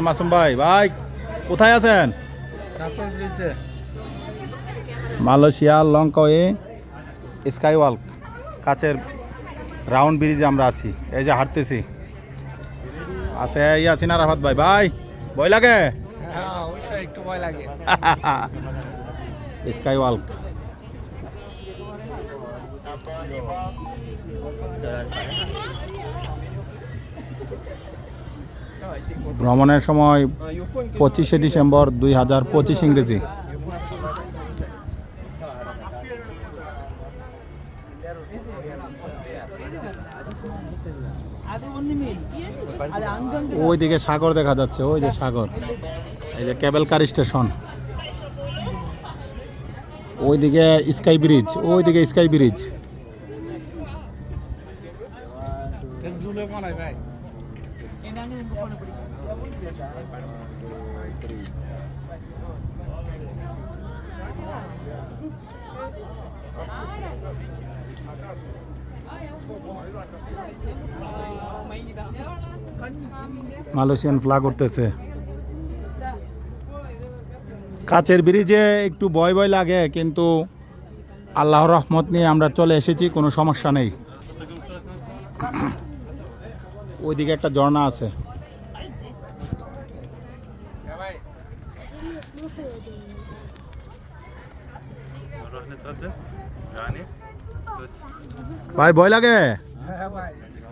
মাসুম ভাই ভাই কোথায় আছেন? মালয়েশিয়া লংকাওয়ে স্কাই ওয়াক কাছের রাউন্ড ব্রিজে আমরা আছি। এই যে হাঁটতেছি আছে ইয়াসিন আরাফাত ভাই। ভাই ভয় লাগে? হ্যাঁ অবশ্যই একটু ভয় লাগে। স্কাই ওয়াক ভ্রমণের সময় 25শে ডিসেম্বর 2025 ইংরেজি। ওইদিকে সাগর দেখা যাচ্ছে, ওই যে সাগর, এই যে কেবল কার স্টেশন, ওইদিকে স্কাই ব্রিজ, ওইদিকে স্কাই ব্রিজ। মালয়েশিয়ান ফ্ল্যাগ উঠতেছে। কাছের ব্রিজে একটু ভয় ভয় লাগে, কিন্তু আল্লাহর রহমত নিয়ে আমরা চলে এসেছি, কোনো সমস্যা নেই। ওইদিকে একটা ঝর্ণা আছে। ভাই ভয় লাগে?